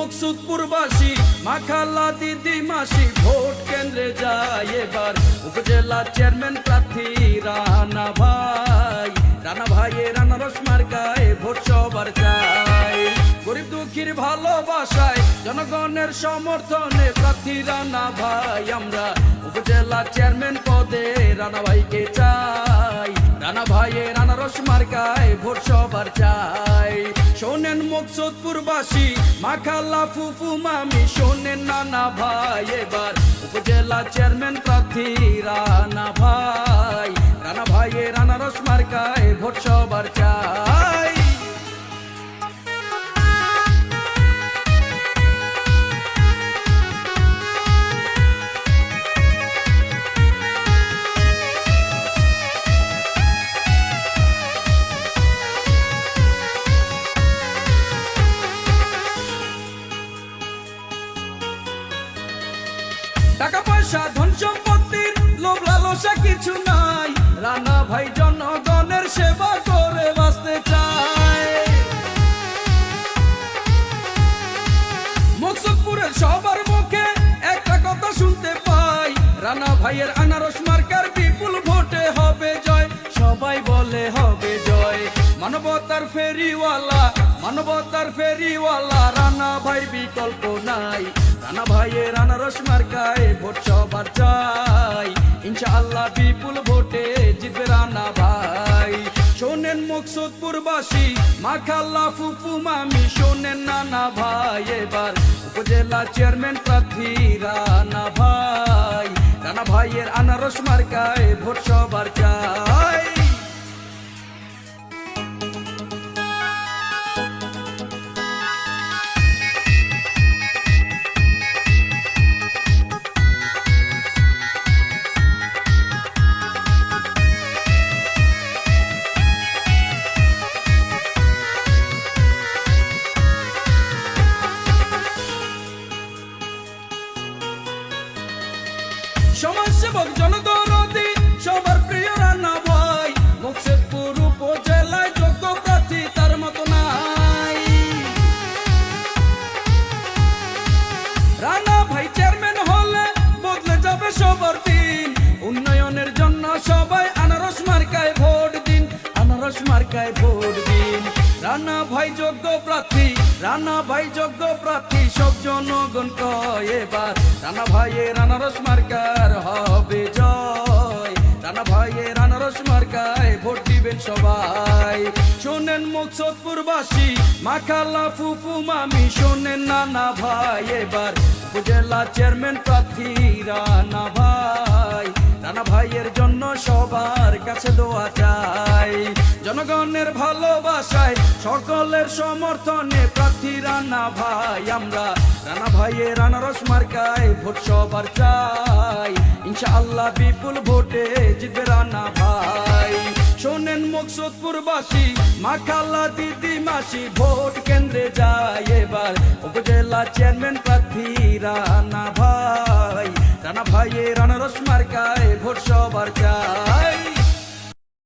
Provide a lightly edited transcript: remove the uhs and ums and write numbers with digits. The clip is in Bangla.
মুকসুদপুরবাসী মা খালা দিদি মাসি ভোট কেন্দ্রে যায় এবার উপজেলা চেয়ারম্যান প্রার্থী রানা ভাইয়ের আনারস মার্কায় ভোট সবার চাই। গরিব দুঃখীর ভালোবাসায় জনগণের সমর্থনে প্রার্থী রানা ভাই, আমরা উপজেলা চেয়ারম্যান পদে রানা ভাইকে চাই। রানা ভাইয়ের আনারস মার্কায় ভোট সবার চাই। শোনেন মুকসুদপুরবাসী মা খালা ফুফু মামি, শোনেন নানা ভাই, এবার উপজেলা চেয়ারম্যান প্রার্থী রানা ভাইয়ের আনারস মার্কায় ভোট সবার চাই। টাকা পয়সা ধন সম্পত্তির লোভ লালসা কিছু নাই, রানা ভাই জনগণের সেবা করে বাঁচতে চায়। মুকসুদপুরের সবার মুখে একটা কথা শুনতে পাই, রানা ভাইয়ের আনারস মার্কার বিপুল ভোটে হবে জয়। সবাই বলে হবে জয়। মানবতার ফেরিওয়ালা রানা ভাই বিকল্প নাই। রানা ভাইয়ের আনারস মার্কায় ভোট সবার চাই। ইনশাআল্লাহ বিপুল ভোটে জিতবে রানা ভাই। শোনেন মুকসুদপুরবাসী মা খালা ফুফু মামি, শোনেন নানা ভাই, এবার উপজেলা চেয়ারম্যান প্রার্থী রানা ভাইয়ের আনারস মার্কায় ভোট সবার চাই। সমাজসেবক জনদরদি সবার প্রিয় রানা ভাই, মুকসুদপুর উপজেলায় যোগ্য প্রার্থী তার মতো নাই। রানা ভাই চেয়ারম্যান হলে বদলে যাবে সবার দিন। উন্নয়নের জন্য সবাই আনারস মার্কায় ভোট দিন, আনারস মার্কায় ভোট দিন। রানা ভাই যোগ্য প্রার্থী সব জনগণ কয়, এবার রানা ভাইয়ের আনারস মার্কার হবে জয়। রানা ভাইয়ের আনারস মার্কায় ভোট দিবেন সবাই। শোনেন মুকসুদপুরবাসী মা খালা ফুফু মামি, শোনেন নানা ভাই, এবার উপজেলা চেয়ারম্যান প্রার্থী রানা ভাইয়ের জন্য সবার কাছে দোয়া চাই। জনগণের ভালোবাসায় সকলের সমর্থনে প্রার্থী রানা ভাই, আমরা রানা ভাইয়ের আনারস মার্কায় ভোট সবার চাই। ইনশাআল্লাহ বিপুল ভোটে জিতবে রানা ভাই। শোনেন মুকসুদপুরবাসী মা খালা দিদি মাসি ভোট কেন্দ্রে যায় এবার উপজেলা চেয়ারম্যান প্রার্থী রানা ভাইয়ের আনারস মার্কায় ভোট সবার চাই।